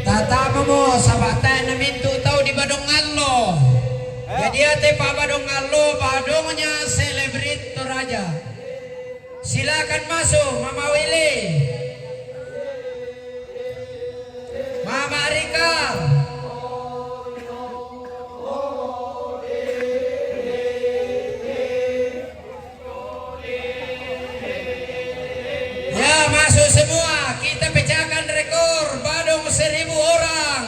Tatama mo sa bata namin tutaw di Badong Allo. Jadi ate pa Badong Allo, Badong niya celebrate to Raja. Silakan masuk Mama Willy, Mama Rika. Ya masuk semua, kita pecahkan rekor Badung 1000 orang.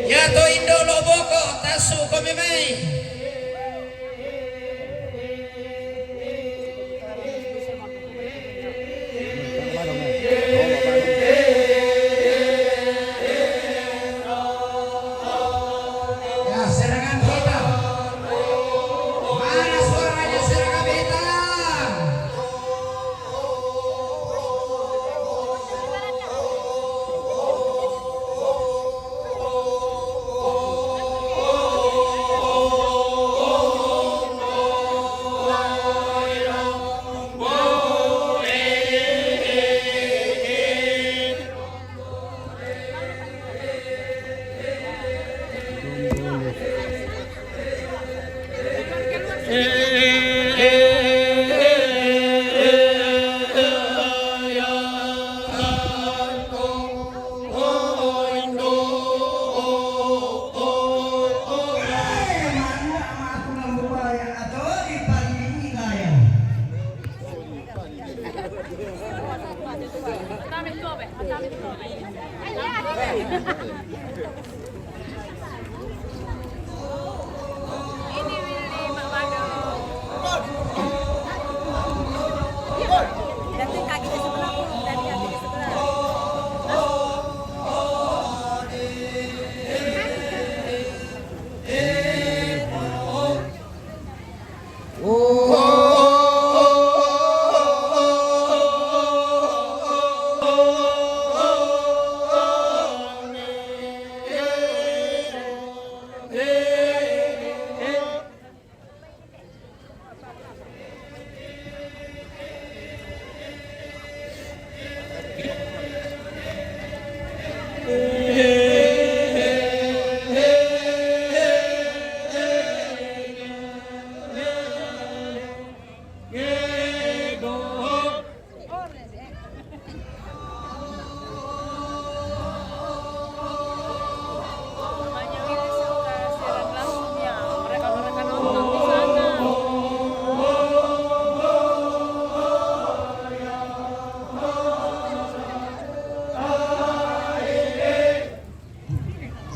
Ya to Indo Loboko tasu komemai.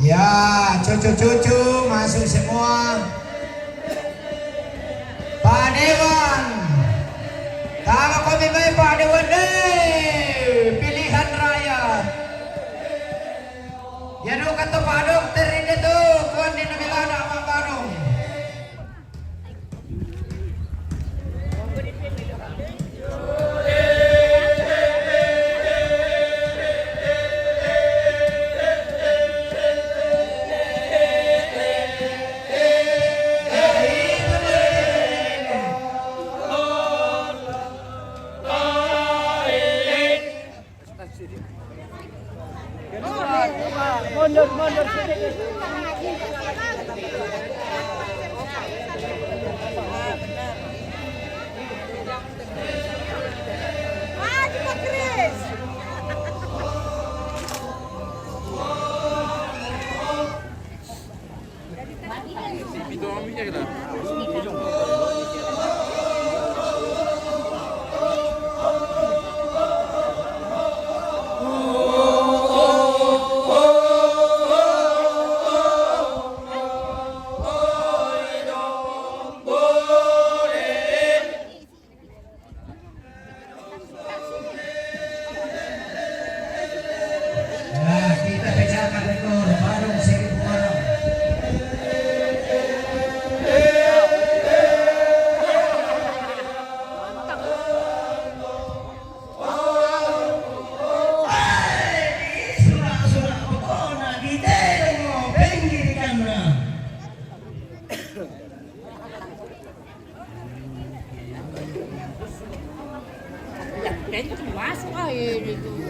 Ya, cucu-cucu masuk semua. Pak Dewan, tama kami baik Pak Dewan deh, pilihan rakyat. Ya do kata Pak Dokter ini tuh, tuan di Nabilana sama Badung. Mundur sedikit. Cepat Chris. dentro masuk ini tuh.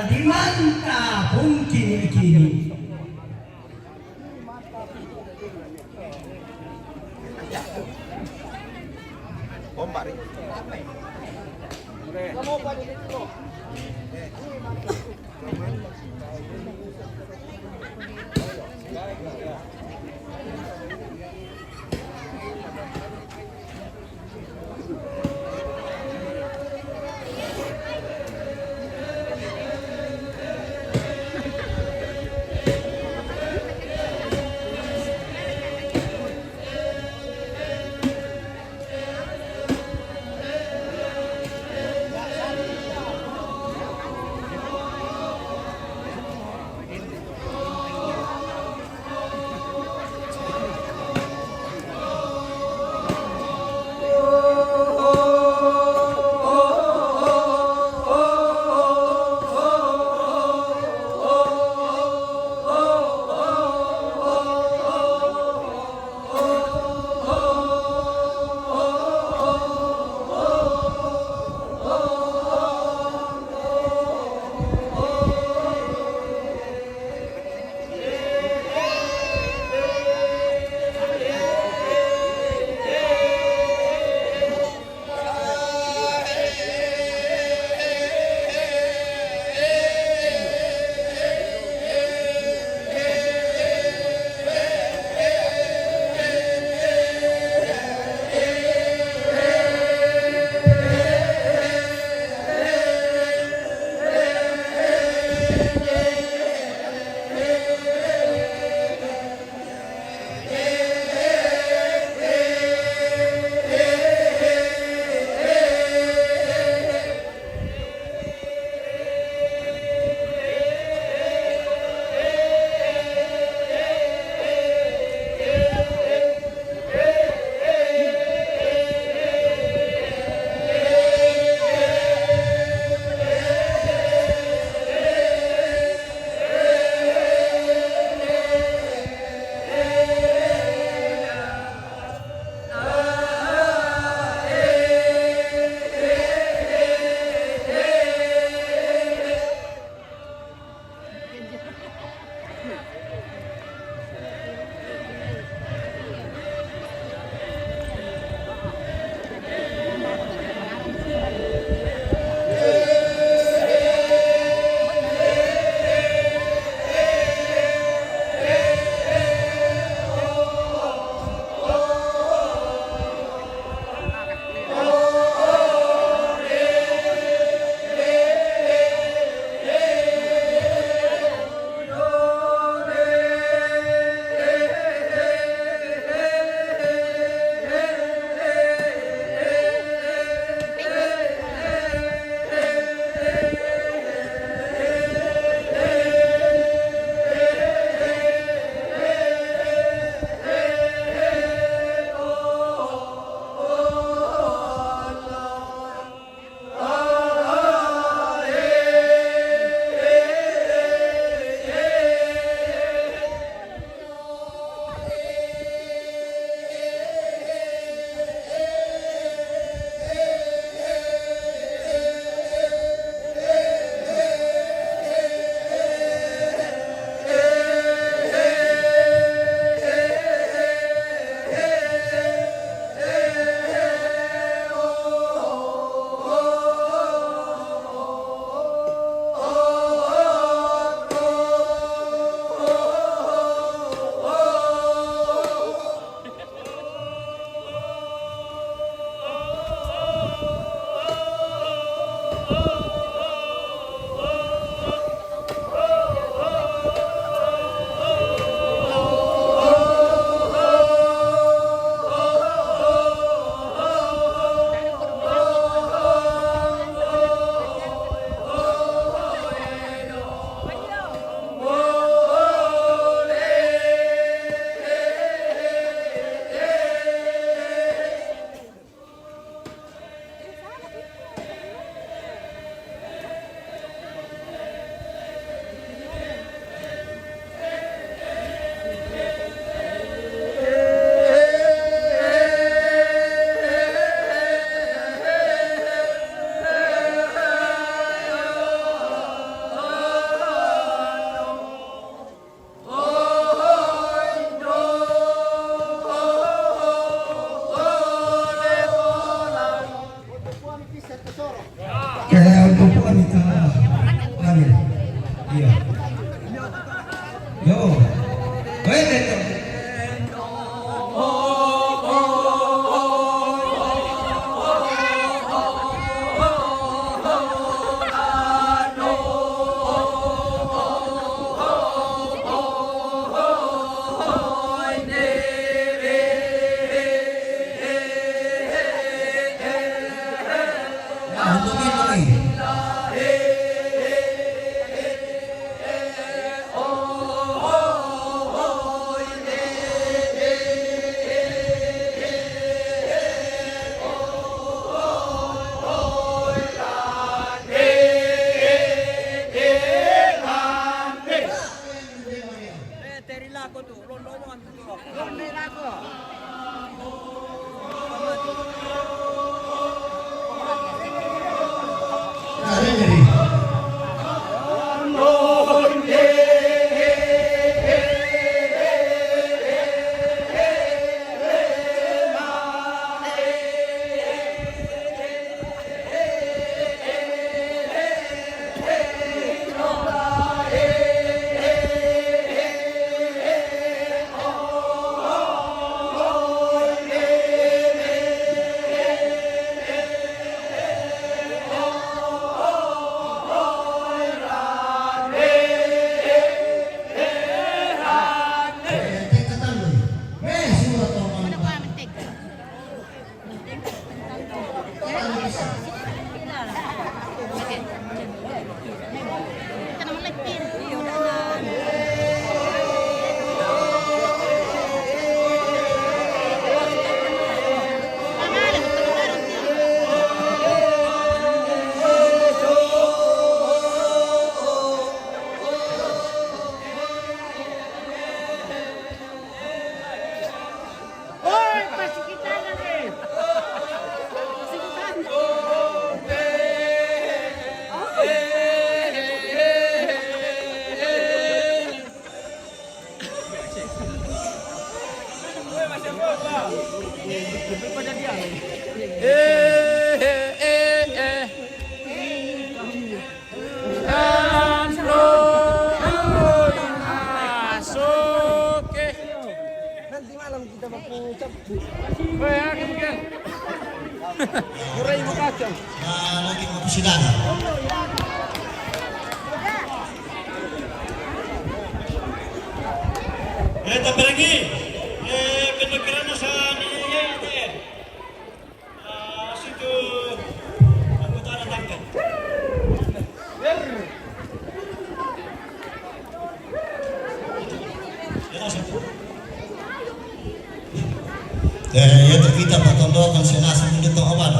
Di manta pun kini-kini. Bombari. Pwede to. Lagi mau persidangan. Tapi lagi, kedengaran sa niya situ anggota datangkan. Ya terkita patondo kan senasa mundur tong awan.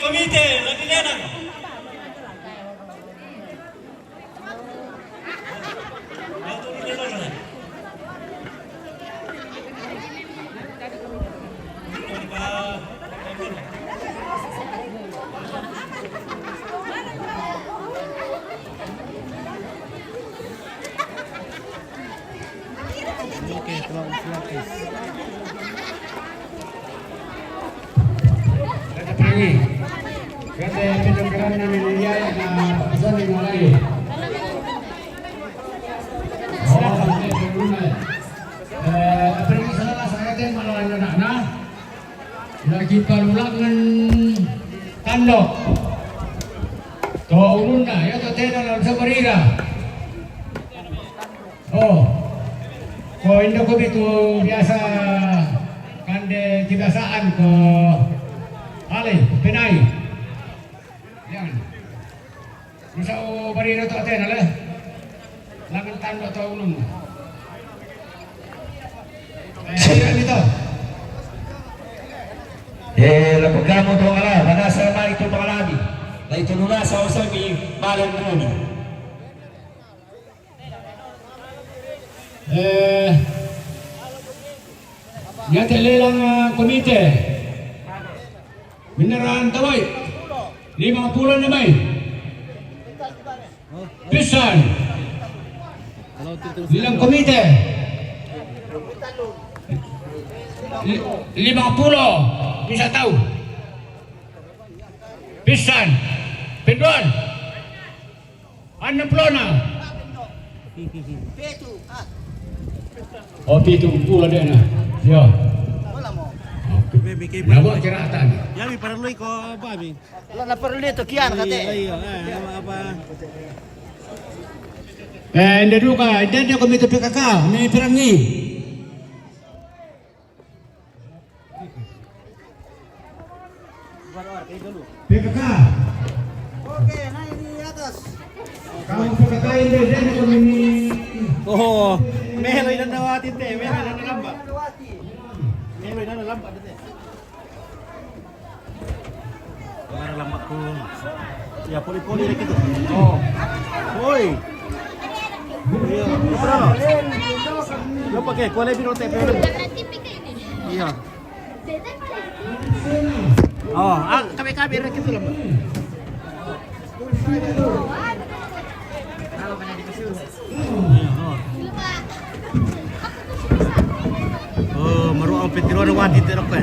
Komite, lagi lihat. Kata pendengaran namin niya na pasan yung malay. Sampai berunai. Apa yang salah saya teh malah anak-anak. Lagi palulangan tandok. Toh ulun na ya toh teh dalam sabarira. Oh. Ko indo ko itu biasa kande kebiasaan ko ale penai. Yan. Bisa o barira to aten ale. Langan tandok to ulun. Dito. Lapagamo to ala, manasa ma ito pangalabi. Na ito nuna sa usabi malang muni. Yate lelang komite. Beneran tawai. 50 na may. Pisan. Lelang komite. 50 bisa tahu. Pisan. Pedon. 60 na. Oh, pitu pula dia na. Ya. Nabok ceratan. Ya, mi para ko ba mi. Wala na perlu dito kian kate. Apa? Hindi duka, hindi ako komite PKK, may pirangi. PKK. Oke, nah ini atas. Kamu PKK hindi ako mini. Oh, meron na nawatin te, meron na nalamba. Meron na nalamba te. Para lambak ko. Ya, poli-poli na kito. Oh. Hoy. Iya, apa lo? Lo pakai kuala birote pero. Iya. Oh, kami na kito lambak. Oh, maru ang petiron ng wati tero ko.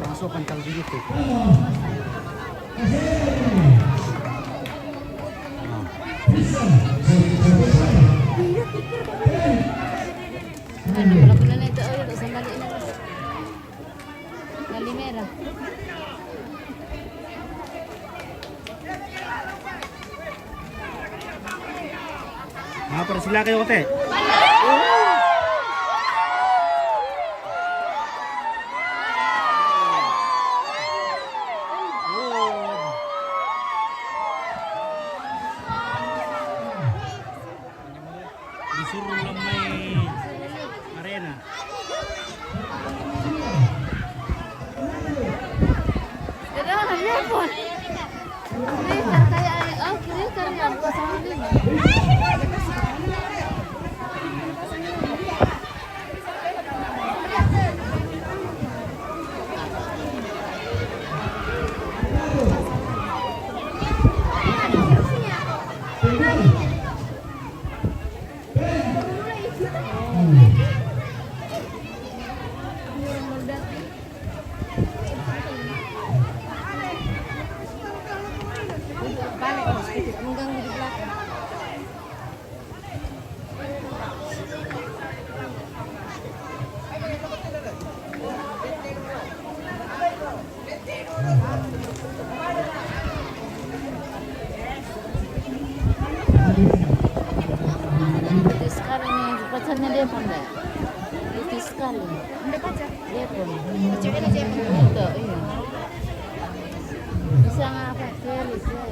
Masukkan kang begitu. Wala pala na ito. Ay, sandali na. Galimera. Para sila kayo te. Disuruh lang may arena. Ada handphone. Krikar kayak krikar yang kasama din. Mengganggu di belakang. Itu sekarang nih pacarnya Depon deh. Itu sekali. Ada pacar? Depon. Cewek aja itu, iya. Bisa ngapa? Keris ya.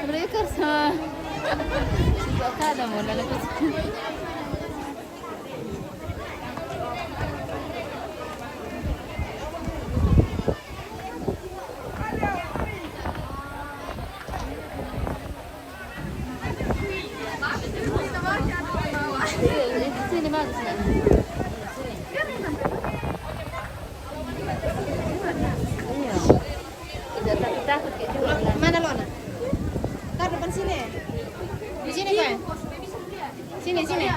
Mereka sama Akala mo, lalabas ko. Sini bagus na. Iya. Tidak takut kayak dulu. Mana Lona? Ntar depan sini. Di sini kan? Sini sini.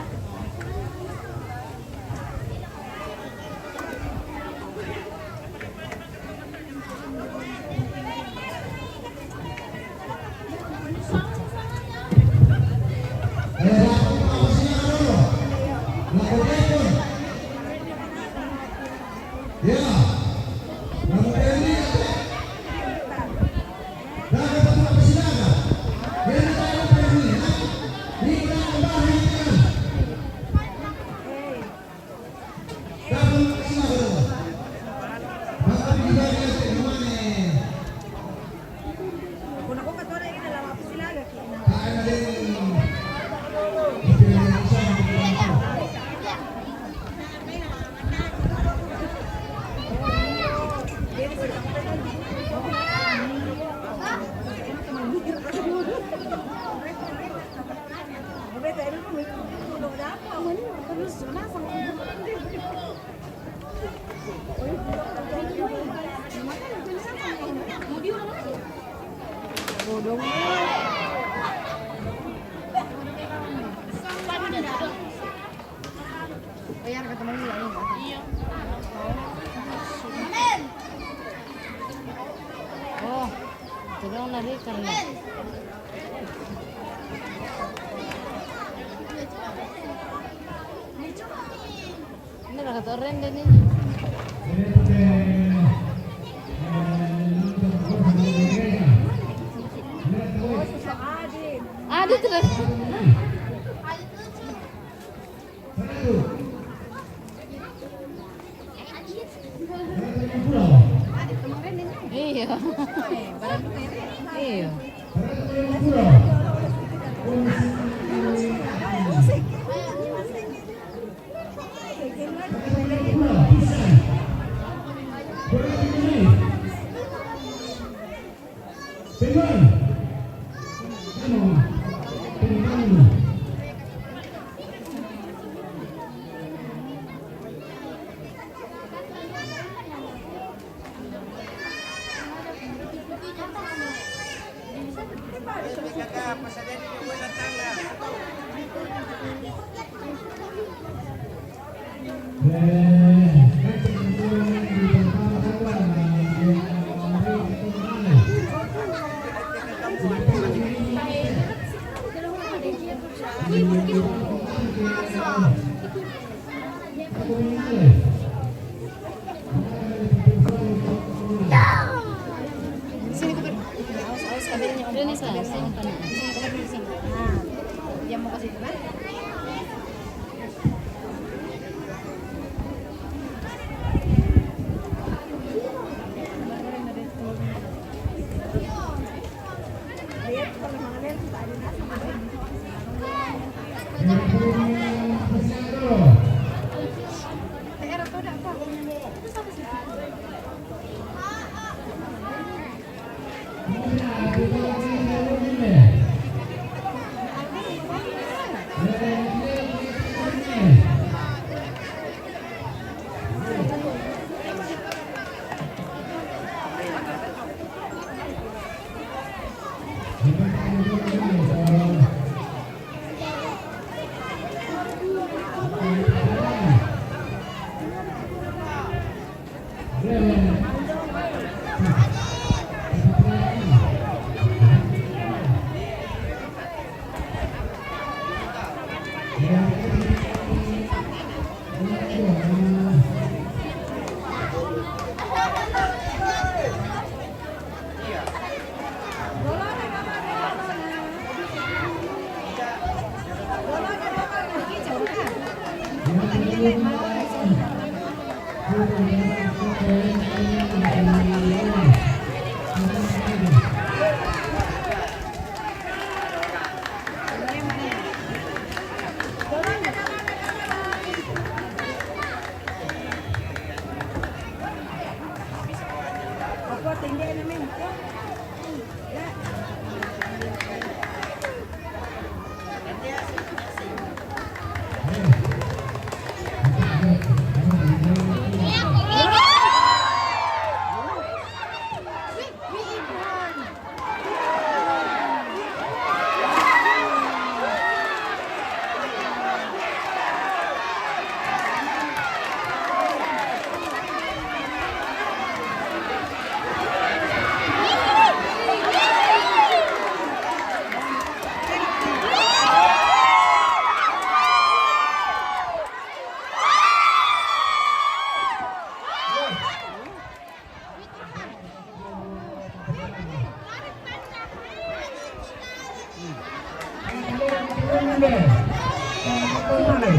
Ayan, kata Mami lang. Iya. Oh, tulong na rin ka na. Ini nakatoren din ninyo. Dito lang. Iya. Iya. Sini ke awas kabelnya. Udah nih saya sini kanan. Sini ke di sini. Nah, dia mau kasih mana? Hindi. Patuloy.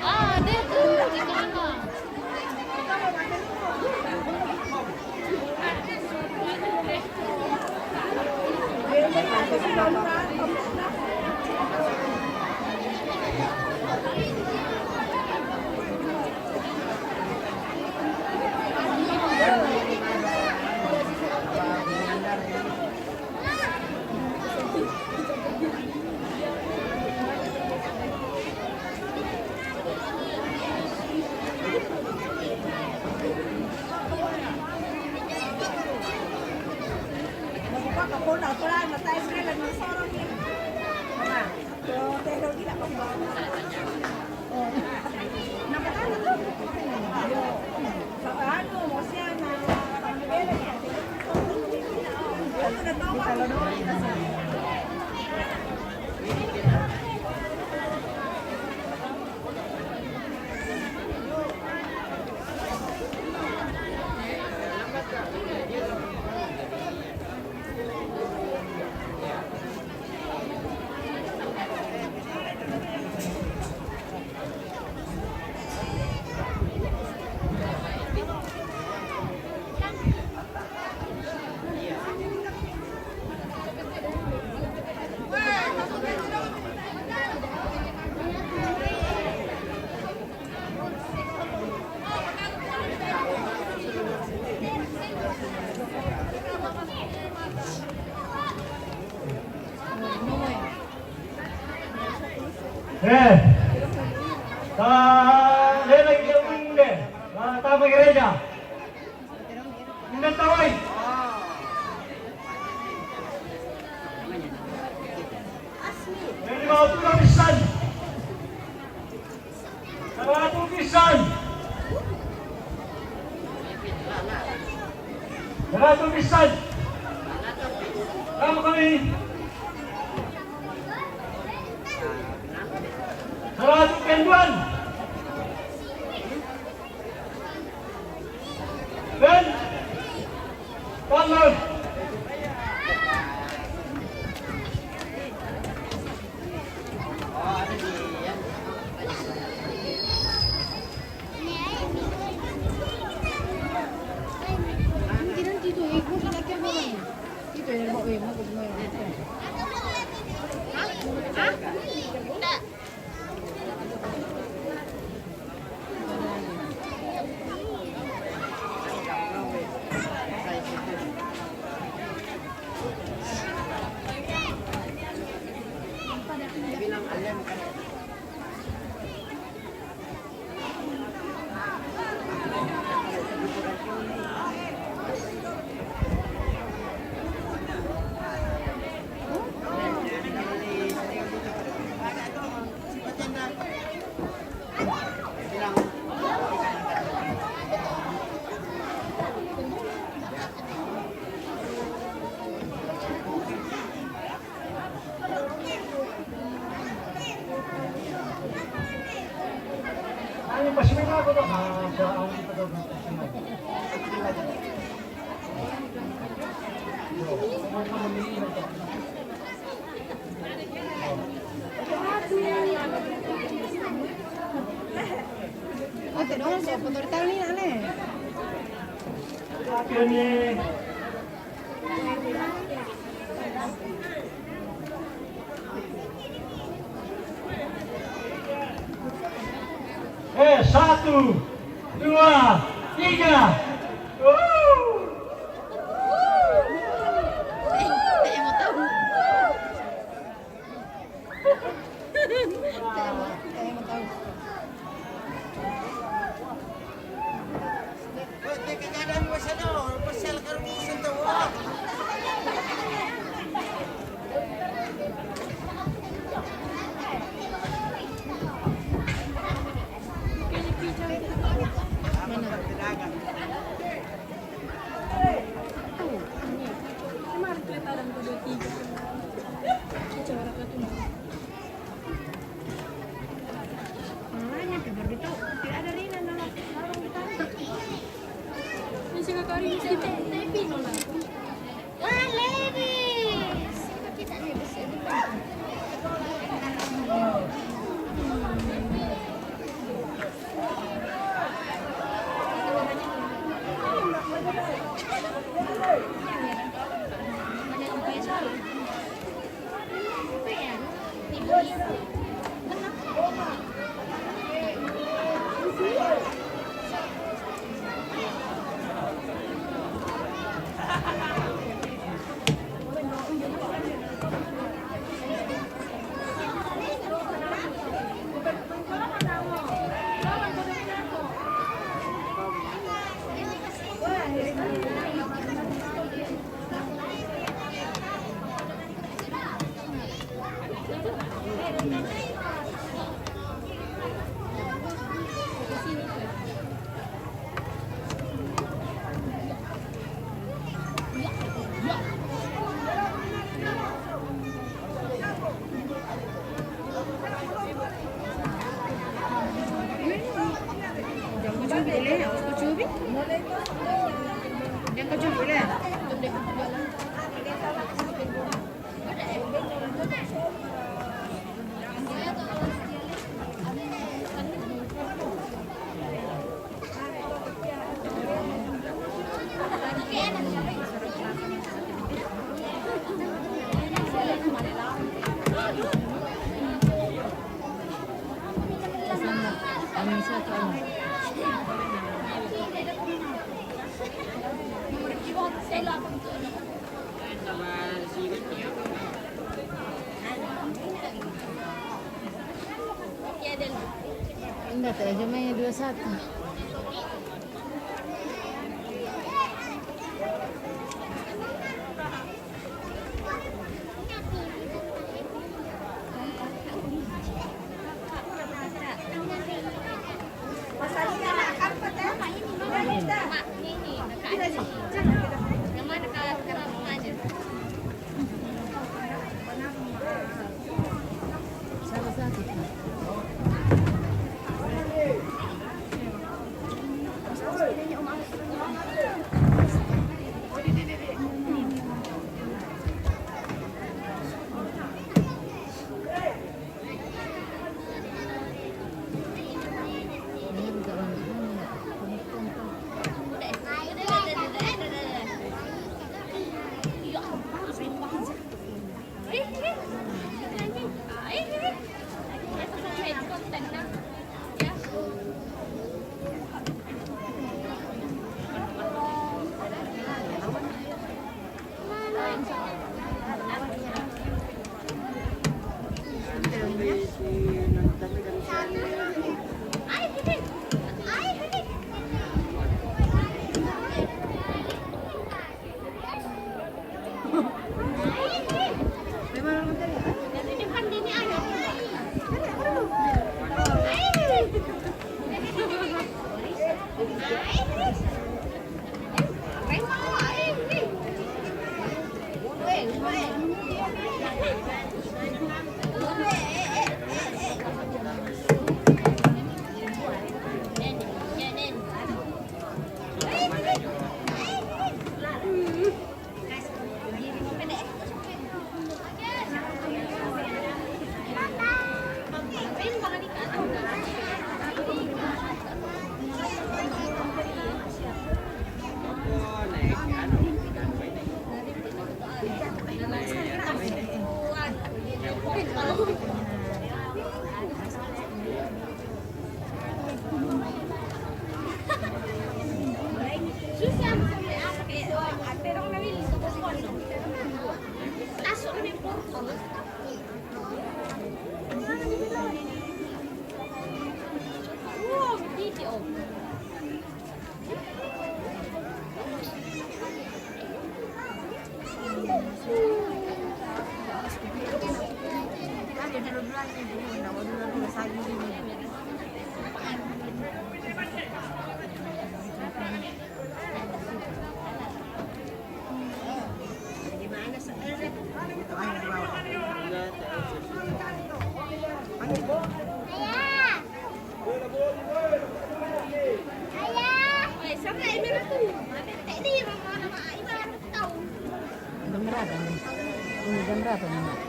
Ah, dito. Dito na. Eh. Sa lelag yung hindi. Tamang gereja. Hindi taway. May mga pulang pisan. Sa mga pulang pisan. Sa mga pulang pisan. Tama kami. Salamat kenduan. Ben. Tangan. Ay, pasimay na ako to. Sa ang ito daw. Oke, dong, saya foto di tali aneh. Kini. Satu, dua, tiga. Tak mau tahu. siya kakarin sa Pino lang. Wah, Levis! Kita Levis. Enggak tahu, cuma 21. Ayah! Ayah! Sampai ini Jam berapa nih? Ini jam berapa nih, Mak?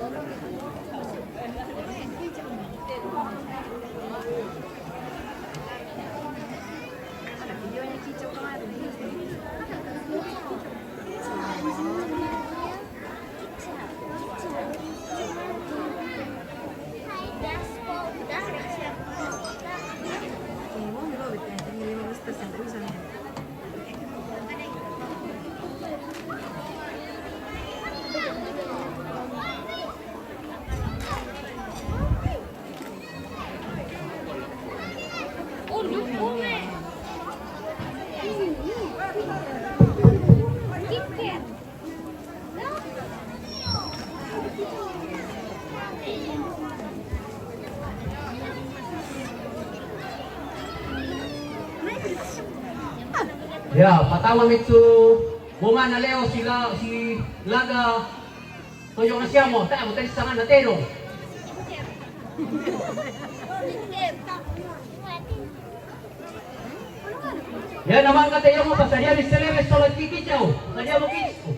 4. Ya, pertama itu bunga na leo si Laga Toyo na siya mo, tayo mo tayo sa nga natero. Ya naman ka tayo mo, pasarya ni Celebes solot kikitaw, pasarya mo kikitaw.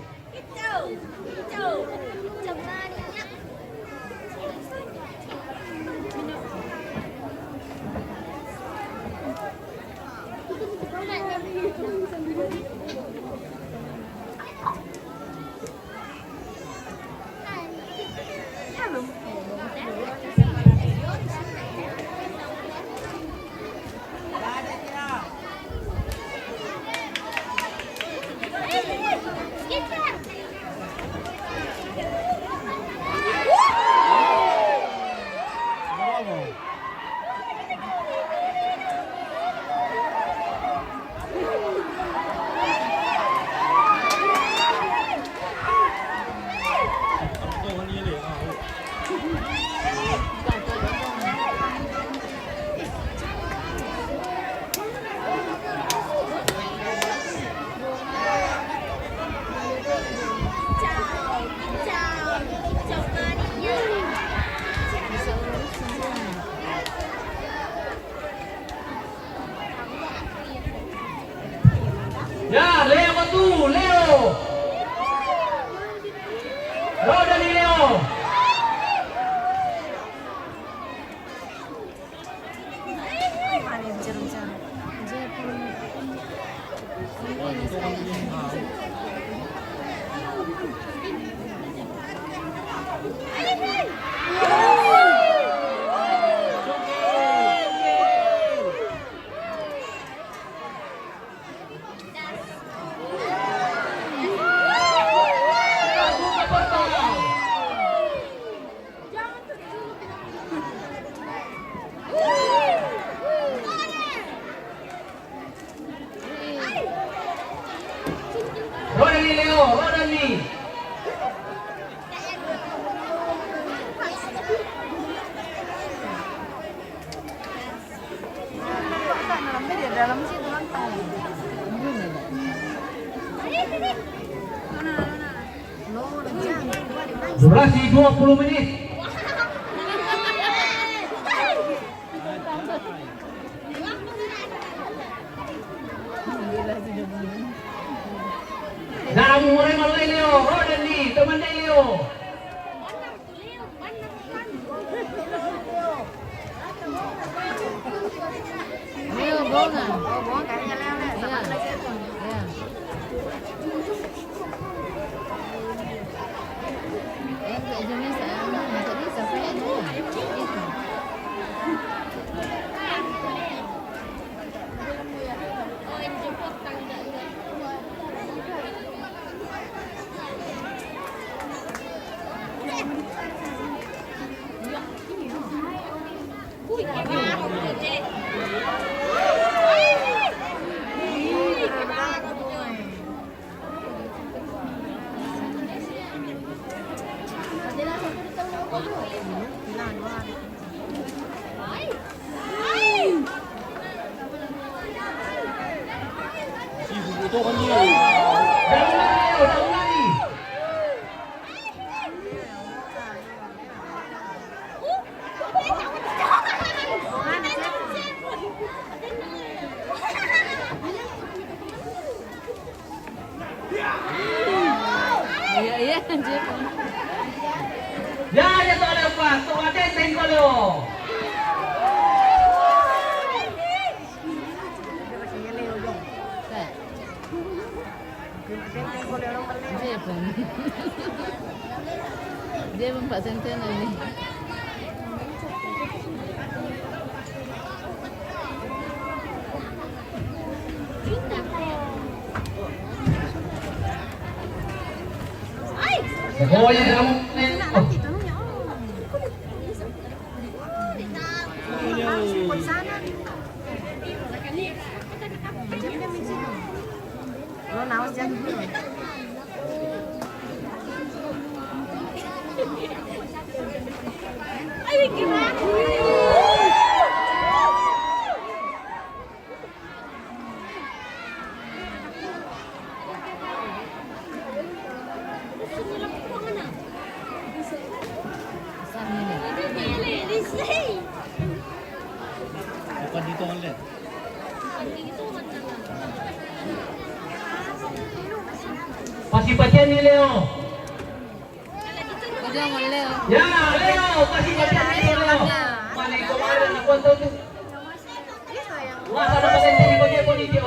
Ya, Leo tu, Leo. Roda ni Leo. Roda ni Leo, roda ni. Dalam situ lantai. Durasi 20 menit. Nah, mulai mulai Leo, roda ni, teman Leo. Leo bunga. Kayaknya Leo nih, sama Iya. lagi itu. Iya. Untuk jenis jadi sampai ini. Itu. Tutukan dia. Daun lagi, Leo, daun lagi. Iya, iya, anjir. Ya, ya tuh ada apa? Tuh ada tengok Leo. Kak. Dia pun. Dia pun Pak Senten ini. Oh, ya kamu. Oh. Lo nawas dyan. Ay, gimana? Saan nila? Bukan dito ulit. Pasti bagian nih Leo. Udah mau Leo. Ya, Leo, pasti bagian nih Leo. Mana kemarin aku tahu tuh. Wah, ada pasien di bagian polisi.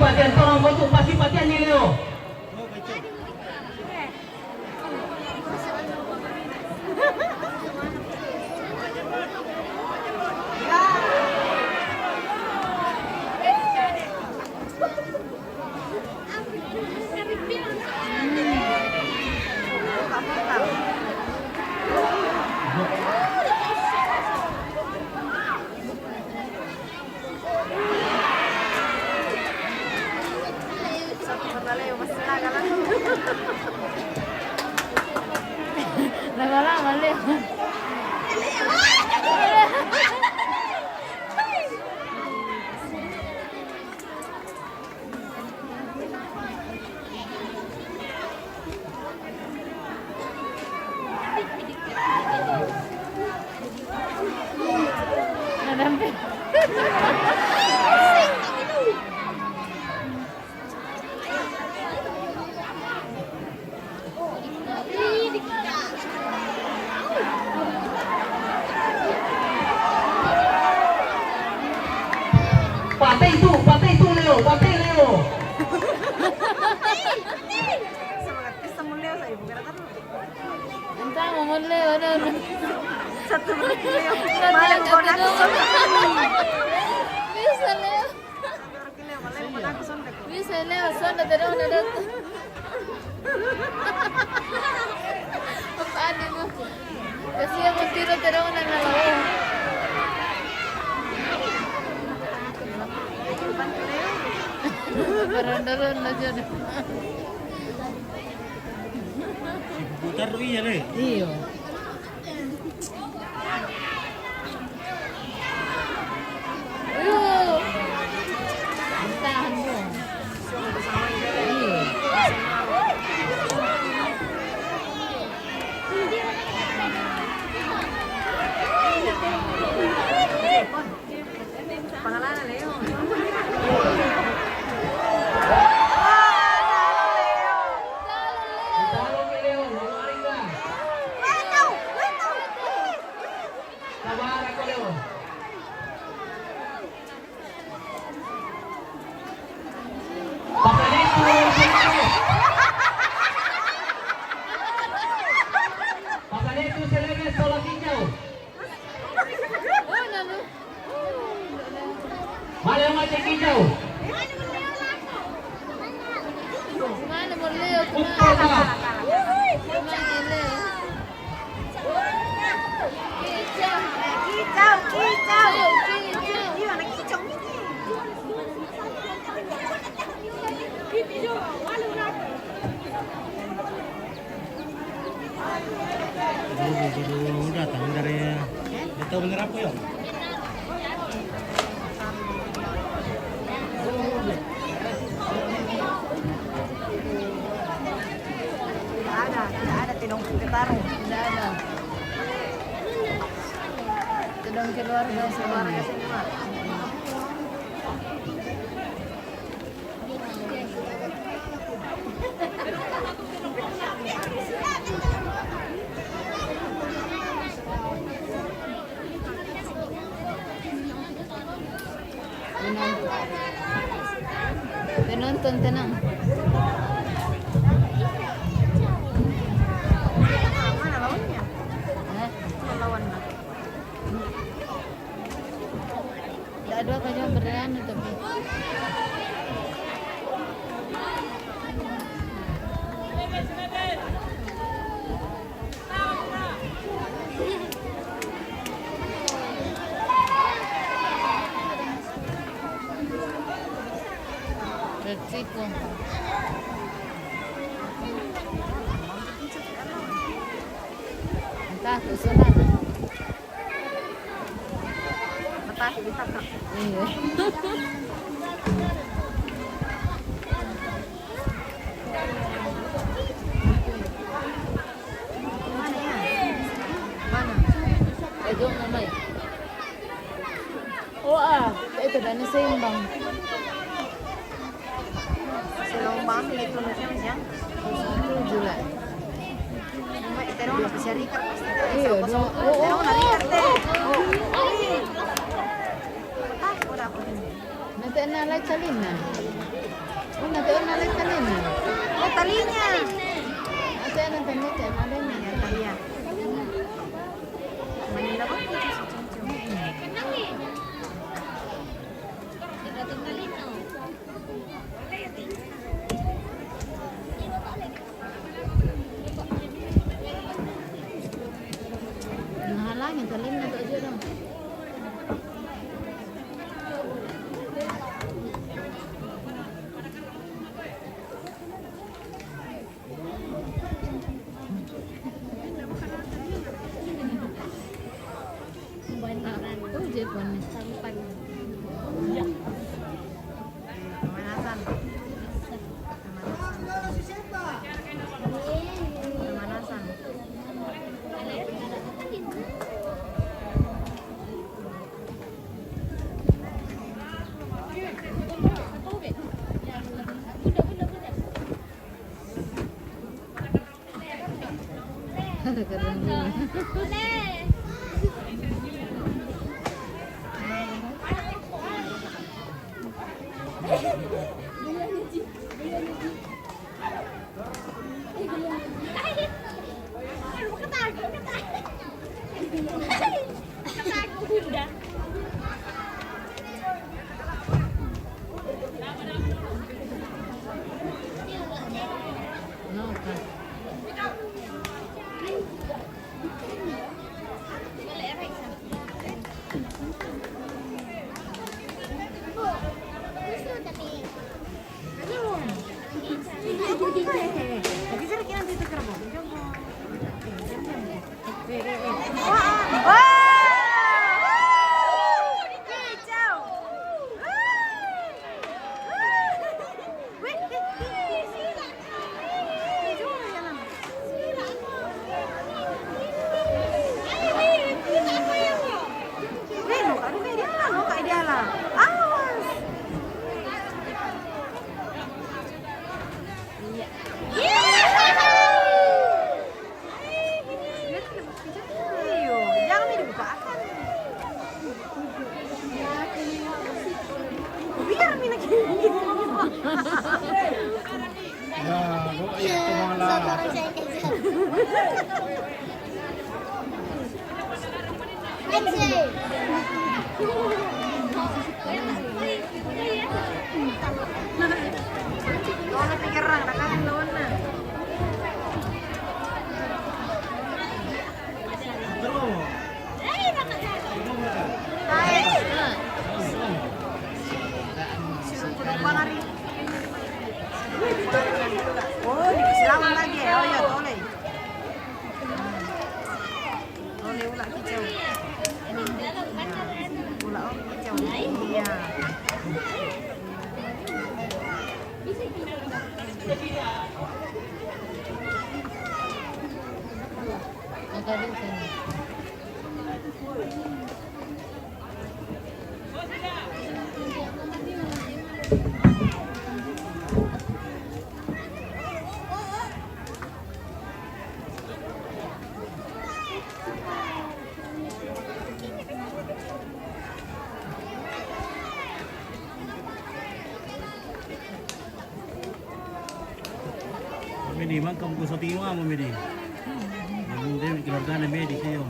Bagian tolong bantu pasti bagian nih Leo. Oh, baca. Lama-lama Leo. Nadampi. Patay itu Leo, patay Leo. Entah mau Leo, ano. Satu menit Leo. Malang Malang ko ko na na. Bisa Leo. Bisa Leo, sana terus na daw. Paano mo? Kasi ako tiro-tiro na nalaw. Parang na dyan. Putar iya deh. Iyo. Ayo. Tahan mo. Iyo. Pangalan Leo. Talo nih Leo, mau lari nggak? Leo kena. Umpama. Kena Leo. Kicau, kicau. Kicau. Iya, anak kicau ini. Dulu datang dari itu bener apa ya? Tidak ada tidung Ketaro. Tidak ada. Sedang keluarga semua. Penonton tenang. Mana lawannya? Hah? Mana lawannya? Tidak ada kayaknya berani tapi. Meksiko. Entah tu salah. Mata kita kak. Iya. Mana ya? Mana? Ego mamay. Oh itu dan seimbang. Selombang itu nusyang siang. Itu juga. Cuma itu orang bisa rikar pasti. Iya, dua. Orang nak rikar teh. Udah aku ini. Nanti nalai calina. Oh nanti nalai calina. Oh talinya. Nanti nanti nalai ni. Ya talian. Mainin apa? Nalangin calina tu aja dong. Aku je pun sampai. Pemanasan. Pemanasan. Keren dulu. No, kan. Lagi sih kira nanti tukar bom. Kicau. Awas. Jangan dibukakan. Biar mina gini. Ya, itu malah. Doon pikir orang, nakain doon na. Pero mo. Ay! Sinunod pa nga rin. Oh, di kasilangan lagi. Oh, ya, toleh. Toleh ulah kicau. Ulah kicau. Iya. Medi man kamu gusto tiwa mo medi. Hindi kinarga na medi kayo.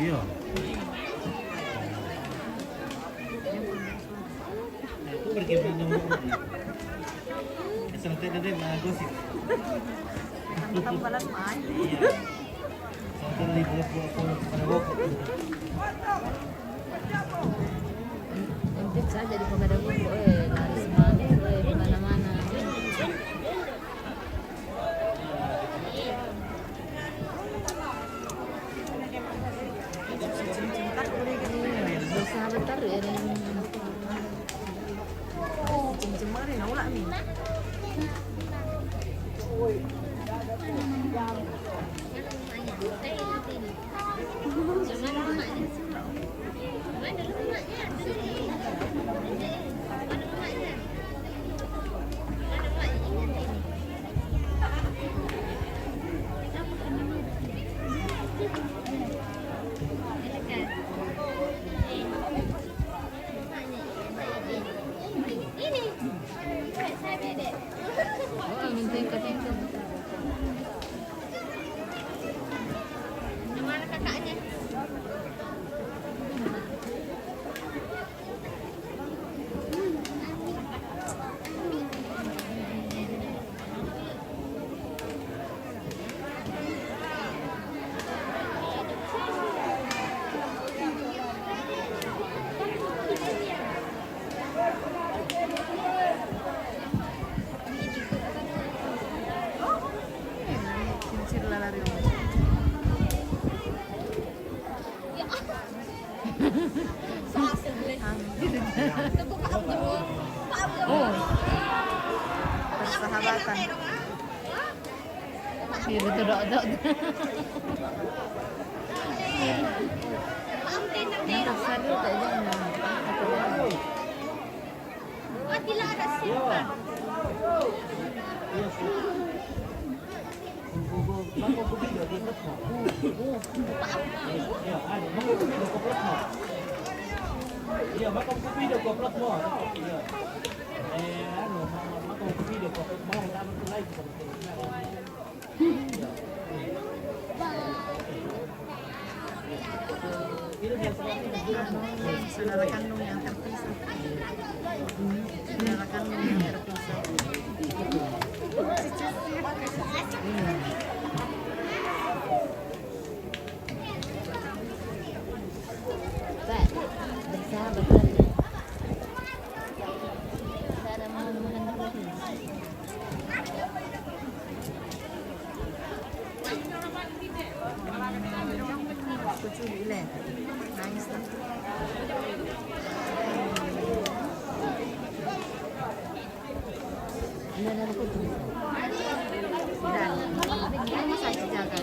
Iya. Aku pergi minum. Sampai tadi mana gosip. Tambalan mah. Iya. Sampai lihat buat pada bokok. Empit saja di Pegadang Buku, laris banget, kemana-mana. Berusaha bentar ya. Cemari na ulah nih. Oh, minta yang katanya. Mana kakaknya? Cincin lalari. Oh, Persahabatan. iya betul dok. Yang tersalut aja Iya, makan kopi deh goblok mo. Iya. Makan kopi deh goblok mo, taman tulay ko. Saudara kandung yang terpisah. Saudara kandung yang terpisah. Pak, bersahabat lagi. Tidak ada mahan-mahan lagi. Kucu ile. Nangis lah. Ini ada apa tuh? Dan ini saya jaga.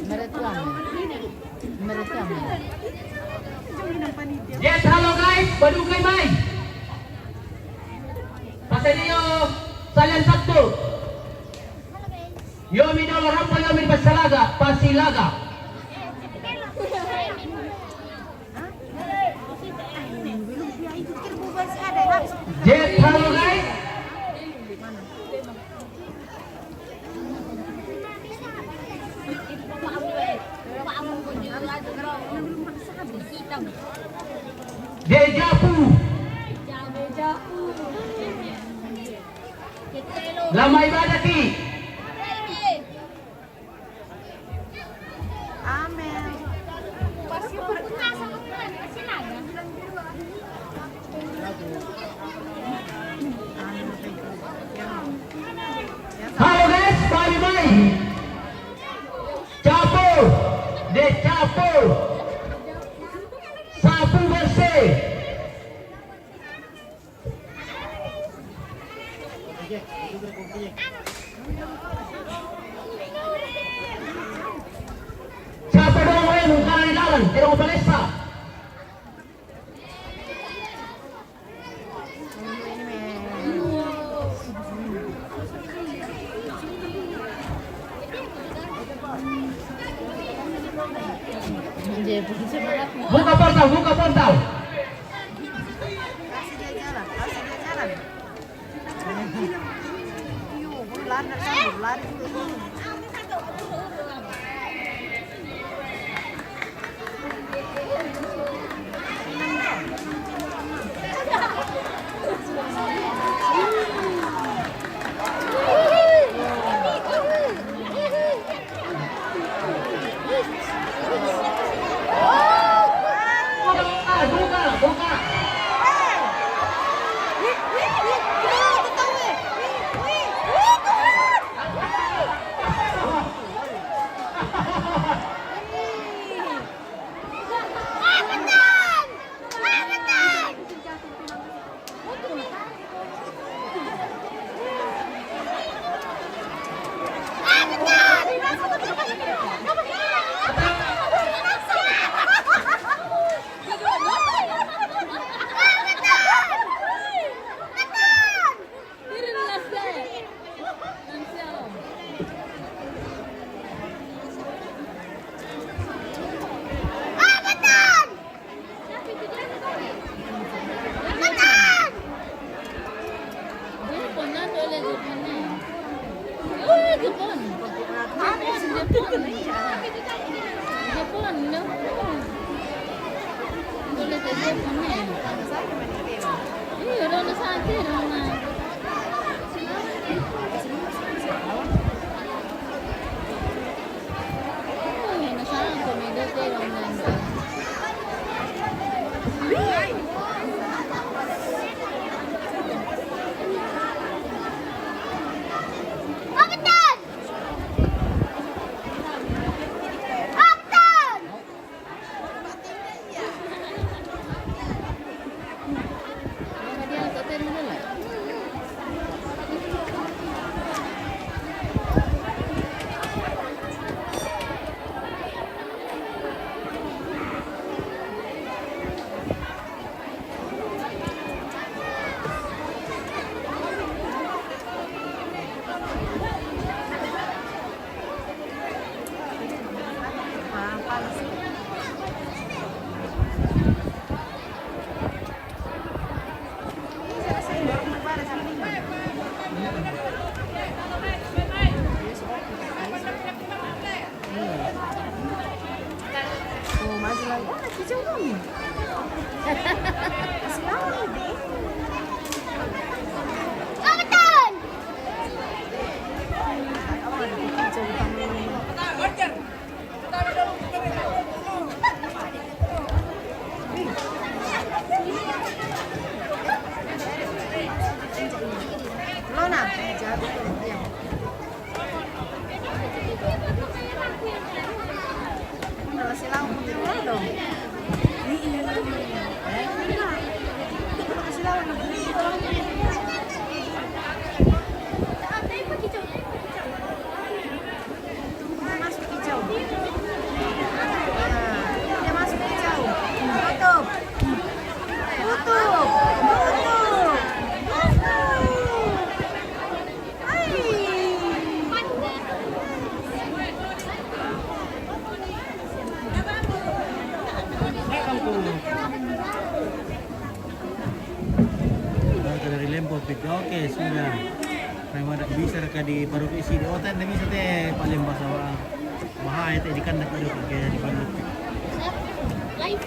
Merekam. Merekam. Yes, halo guys, badugay may. Pasenyo Salian Sabtu. Yomi dolo rampa yomi pasalaga, pasilaga. Yes, halo guys. Dejapu. Lama ibadah ki. Halo guys, bye bye. Capur, de capur. Sapu bersih. Siapa dong yang bukan di dalam, tidak mau pelesa. Dia pergi sebelah. Buka portal, buka portal. Kasih dia jalan, kasih dia jalan. Yuk, lari dari sana, lari dulu. Buka, buka. Kasih lawan. COVID. Oke, sudah. Saya ada bisa reka di baru isi di hotel demi sate paling bahasa bahaya teh di kandak ada kayak di Bandung. Live.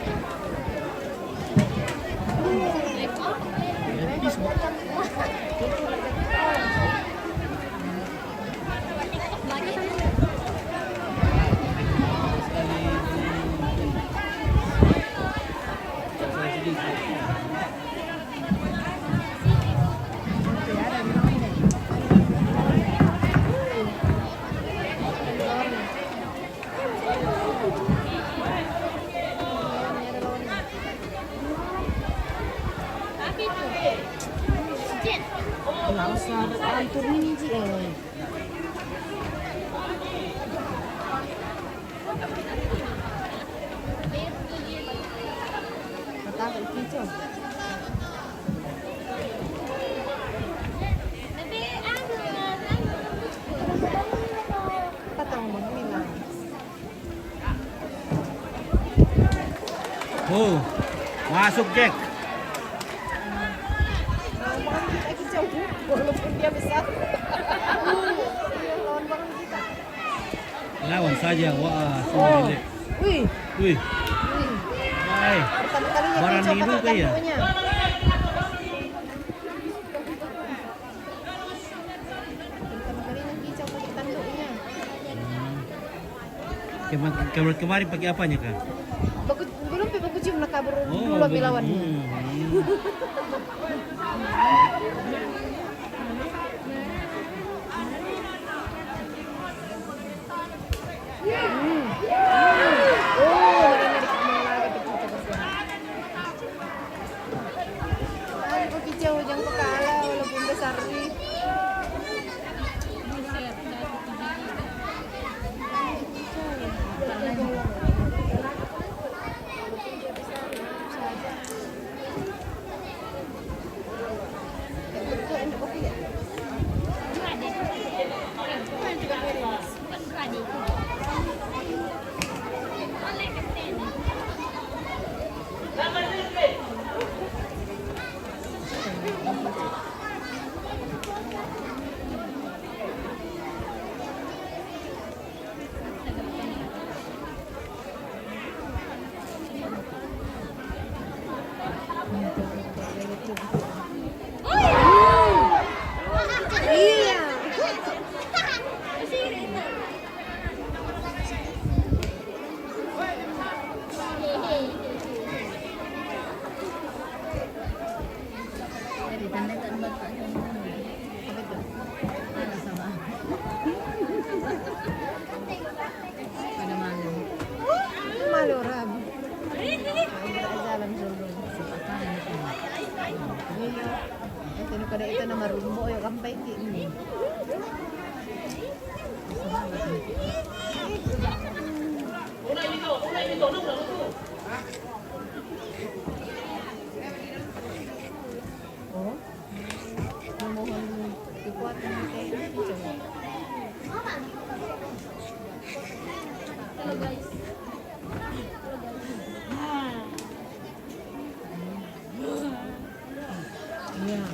Nggak usah atur ini sih. Kata kicau. Kata ngomong bilang. Oh, masuk Jack. Kicau walaupun dia besar. Lawan bareng kita. Lawan saja. Wah, sudah Jack. Wih, Wih, baik. pertama kalinya Barang kicau itu pakai kayak ya? tandunya. Pertama kalinya kicau pakai tanduknya. Kemarin pakai apanya kak? Belum baku cium nak kabur dulu ambil lawannya. Kicau jangan kalah walaupun besar nih. Iya. Pada malam. Malu Ram. Ito kada ito na marumbo yung kampay kini. Oh, namuhon ikuat ng kayo. Hello guys. Yeah.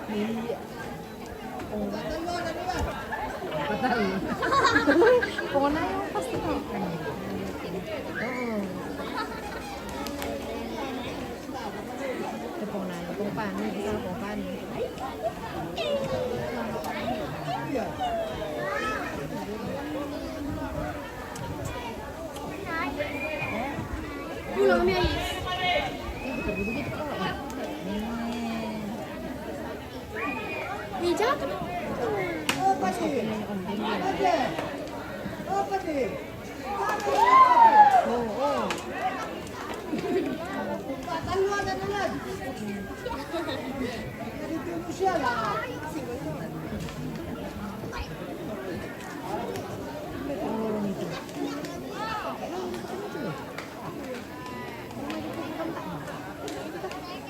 Iya. Pokoknya yung pasti makan. Oo. Ito pokoknya kung paano, isa kung paano. Pulang kami Ais. Begitu kok. Nih jatuh. Oo.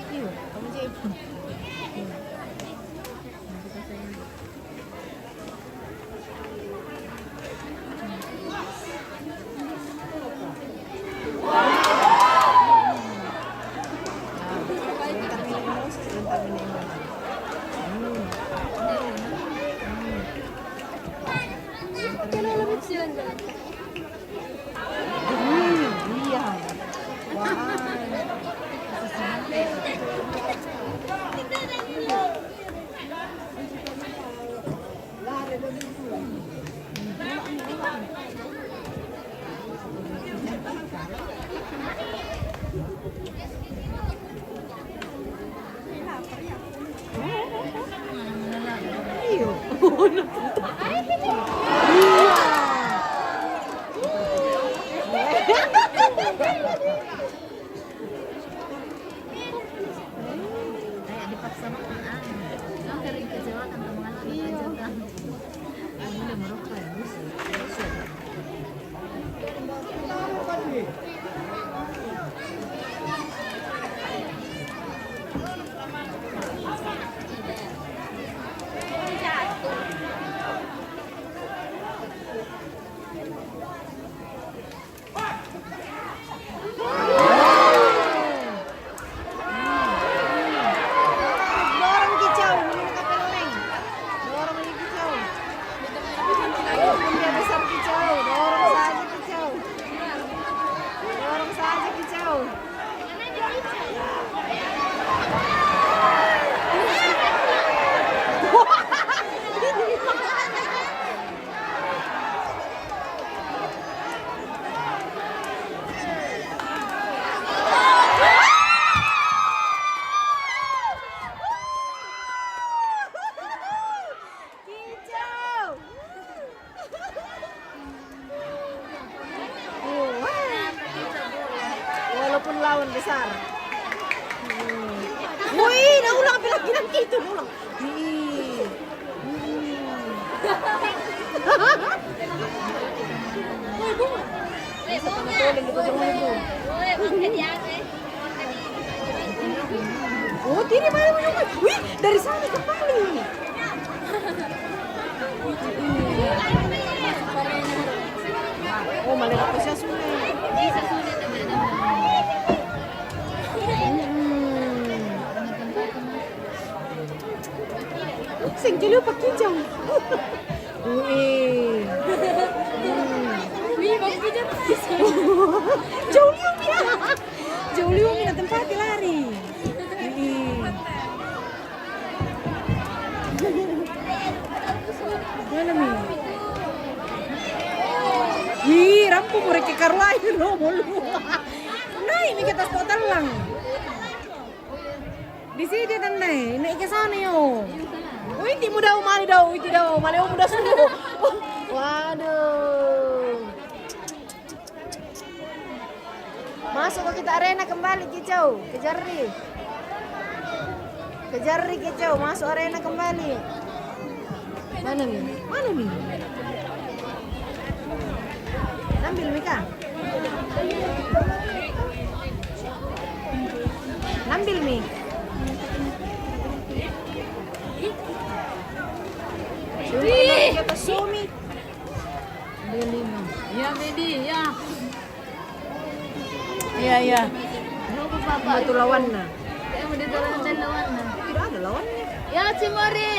Iya, kamu jadi. Kayak dipaksa makan. Kan kering kecewa kan teman iya. Ini udah merokok ya, busuk. Dorong kicau, minum kapeleng. Dorong lagi kicau. Dia besar kicau, dorong saja kicau. Dorong saja kicau. Kicau. Walaupun lawan besar. Wih, dah ulang bilang gitu, ulang. Oh, tidak malu juga. Wih, dari sana ke paling. Oh, malah aku siya sulit. Bisa sulit tapi ada. Sing jelo pakijang. Wih. Wih, bang kita Jauh liu dia. Jauh liu mina tempat lari. Wih. Mana mi? Wih, rampung mereka karwai lo mulu. Naik mi kita total lang. Di sini dan naik ke sana yo. Oh, ini mudah umali daw, itu daw, mali mudah suruh. Waduh. Masuk ke kita arena kembali kicau, kejar nih. Kejar nih kicau, masuk arena kembali. Mana nih? Mana nih? Ambil Mika. Ambil Mi. Wih, kata Sumi. ada 5. Ya, Bedi, ya. Iya, iya. Berapa papa? Itu lawannya. Kayak mau ditolong dan lawannya. Tidak ada lawannya. Ya, Cimori.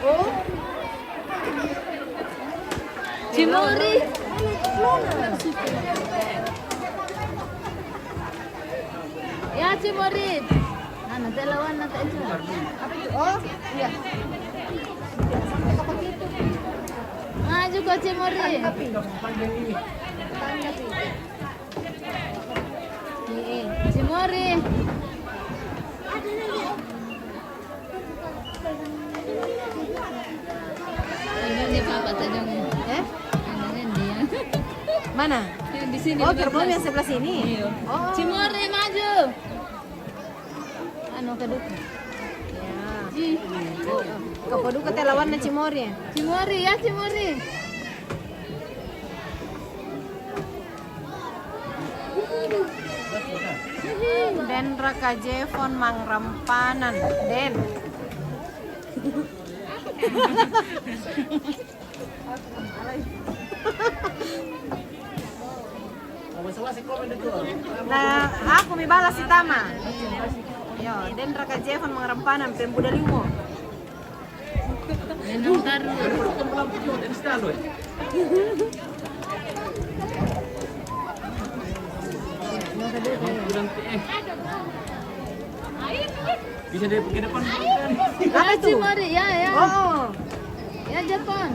Oh, Cimori. Ya, Cimori. Nah, nanti lawan nanti aja. apa itu? Oh, iya. Maju kok Cimori. Tapi. Cimori. Ini dia papa tadi. Ini dia. Mana? Di sini. Oh, gerbong yang sebelah sini. Oh. Cimori maju. Anu keduk. Ya. Kapaduka teh lawan na Cimori. Cimori ya Cimori. Den Raka Jevon Mangrampanan. Den. Nah, aku mi balas si Tama. Yo, Den Raka Jevon Mangrampanan Pembuda Limo. Nenong taru. Bisa dari ke depan. Apa itu? Cimori ya ya. Oh. Ya Jepang.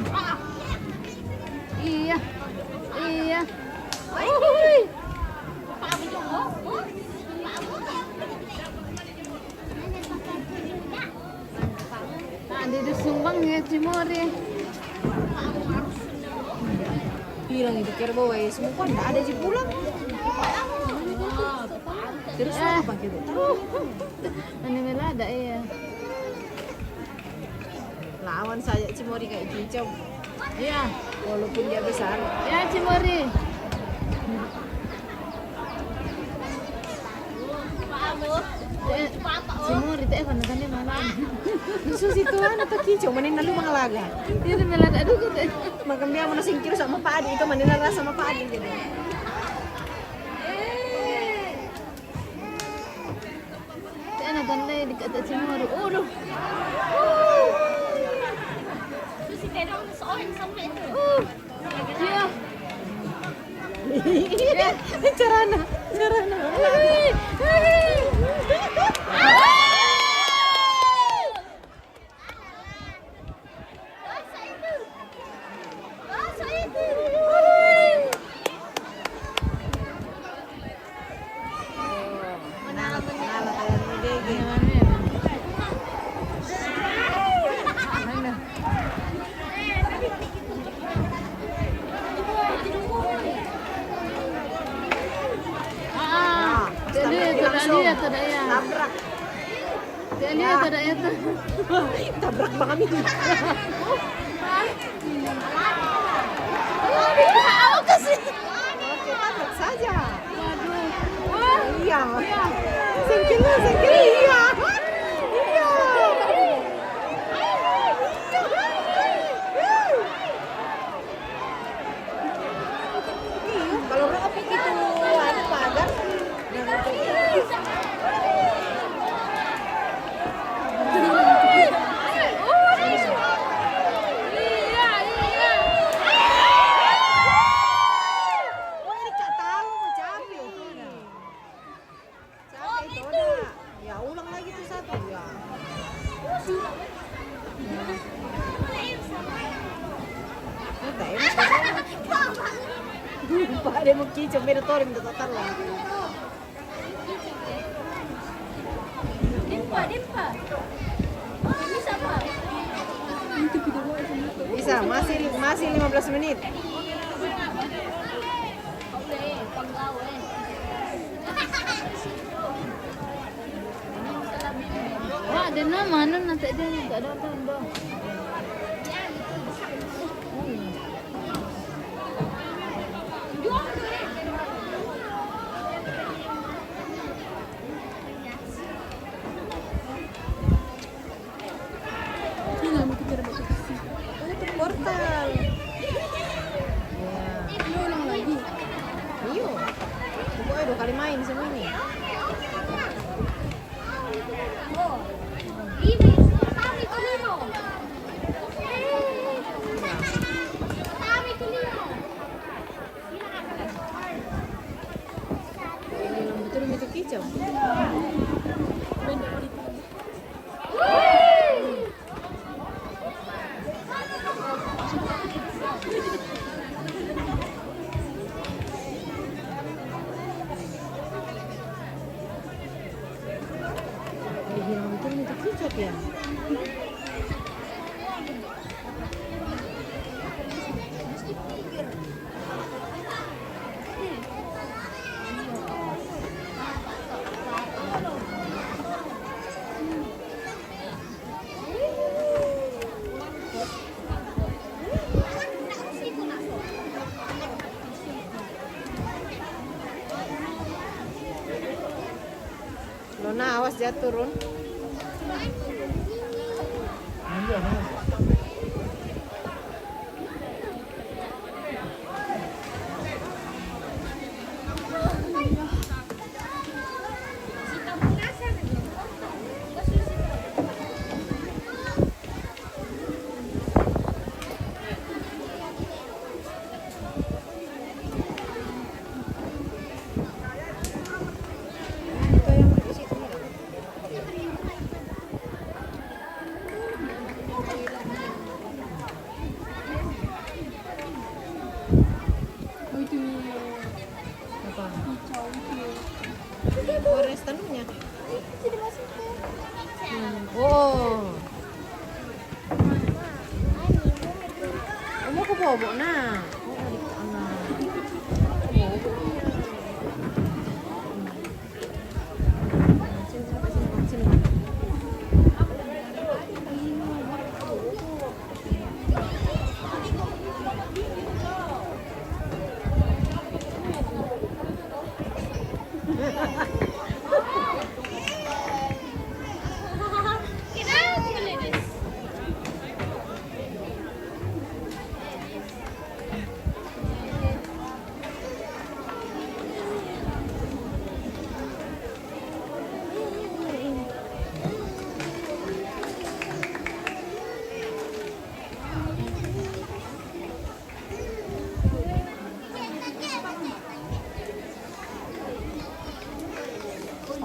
Iya. Iya. Uhuy. Nah, di Jadi sumbang ya Cimori. Hilang itu kira bawa ya semua kan nggak ada sih pulang. Terus apa gitu? Ini malah ada ya. Lawan saja Cimori kayak kicau. Iya, Walaupun dia besar. ya Cimori. Cimori teh kan kan dia malam. Terus itu anak tak kicau manin lalu mangalaga. Dia malah aduh gitu. Makan dia mana singkir sama Pak Adi itu manin rasa sama Pak Adi gitu. Enak kan deh dekat Cimori. Aduh. Iya. Carana. Tidak ya. Tabrak. Dia lihat tidak ya tuh. Tabrak banget itu. Aku kasih. Oke, tabrak saja. Wah. Iya. Sengkil iya. Kalau rapik itu ada pagar. Ya ulang lagi tuh satu ya. Pak ada mau kicau beda torim tuh total lah. Bisa, masih 15 menit. Wah, ada nama nanti dia tidak ada tambah. Portal. Ya. Ulang lagi. Iya. Pokoknya 2 kali main semua ini. Betul itu kicau. Hilang betul itu kicau ya. Lona awas dia turun. bobo na.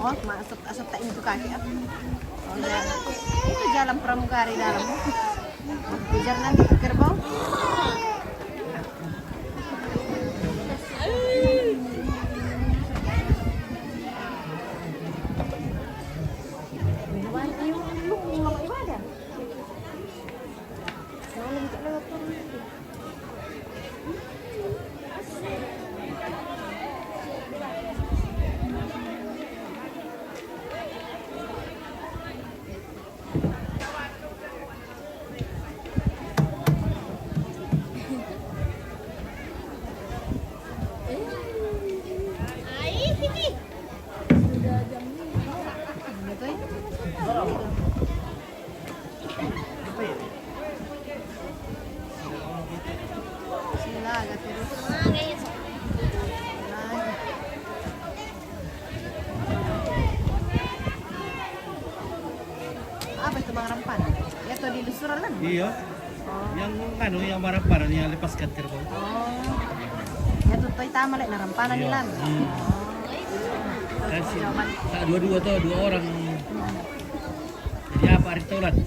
Oh, masuk tak itu kaki apa? Oh, ya. Itu jalan pramugari dalam. Kejar nanti ke gerbang. Apa itu Bang Rampan? Ya tuh di lusuran kan? Iya. Yang marah-marah yang lepaskan kerbau. Oh. Ya tuh tama lek na rampanan Iya. nilan. Kasih. Dua-dua tuh, 2 orang. Jadi apa hari taulat?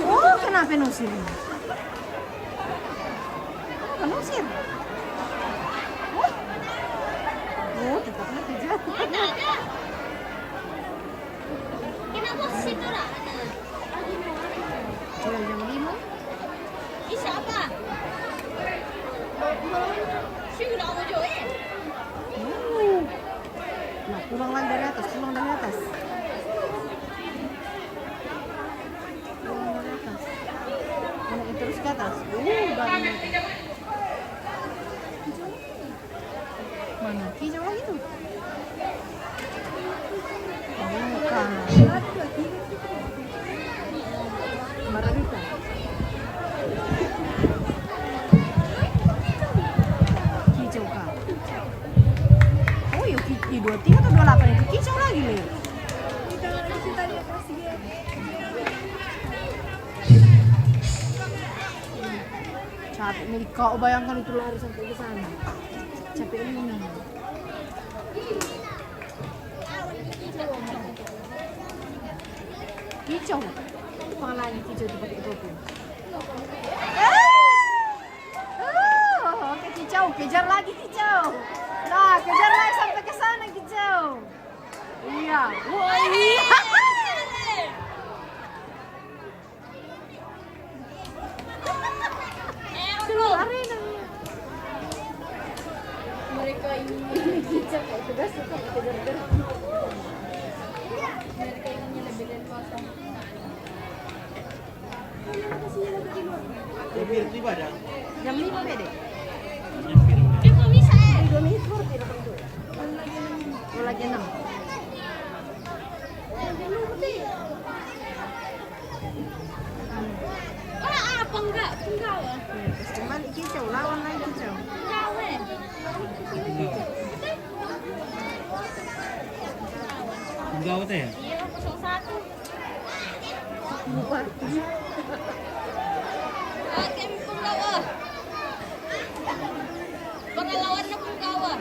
Oh, kenapa nusir? Kenapa nusir? Oh, tetapnya kejar. Kenapa situ lah? Jual jam 5. Siapa? Sudah mau join. Nah, pulang lagi dari atas, pulang dari atas. Pulang dari atas. Naik terus ke atas. Banyak. Mana? Hijau lagi tuh. Bukan. Margarita. Hijau kah? Oh, yuk 23 atau 28 itu hijau lagi nih. Capek nih kau bayangkan itu lari sampai ke sana. Capek ini. Hijau. Pangalannya hijau itu pakai topi. Oke hijau, kejar lagi hijau. Nah, kejar lagi sampai ke sana hijau. Iya. Wah, iya. Keluar arena. Mereka ini hijau kayak pedas suka kejar-kejar. Hampir tiba dah. Jam 5 pwede? Hampir. Di kok bisa eh? 2 menit baru tidak perlu. Oh, lagi 6. Apa enggak? Enggak ya? Kembali kicau, lawan lagi kicau. Enggak eh. Enggak teh. Iya, 01. Buat. Oke, Punggawa. Pengalaman na Punggawa.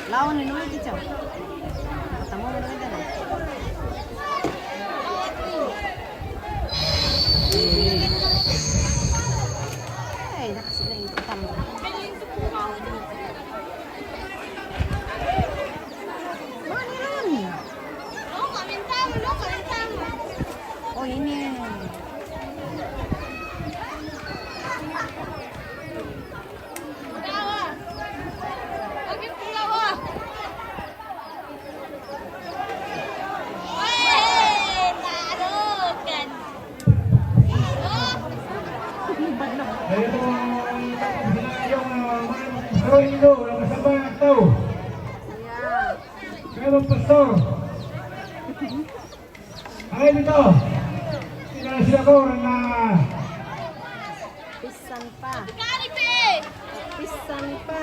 Lawan ni Noy kicau. Ketemu mo naman dyan. Ay, nakasila yung ketemu. Galing sa Punggawa dito. Mana yan? No, kamintama, no, kamintama. Oh, ini. Punggawa. Oke, Punggawa. Wey, taruhkan. Oh, Ayun po, sila yung Maroino, ng kasabang tao. Kaya ng pastor. Ay, dito. Sila sila ko na Pisan pa. kali pe. Pisan pa.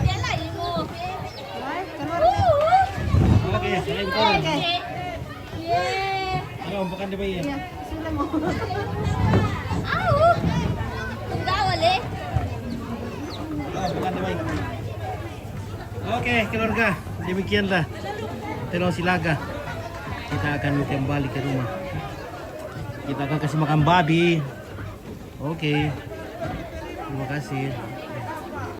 Dia lagi mo. Ay, keluar. Okey, saya bukan. Okay. Yeah. Ano, bukan di bayi. Iya, sila mo. Au. Punggawa le. Bukan di bayi. Oke, keluarga, demikianlah Tenor Silaga. Kita akan kembali ke rumah. Kita akan kasih makan babi. Oke. Terima kasih.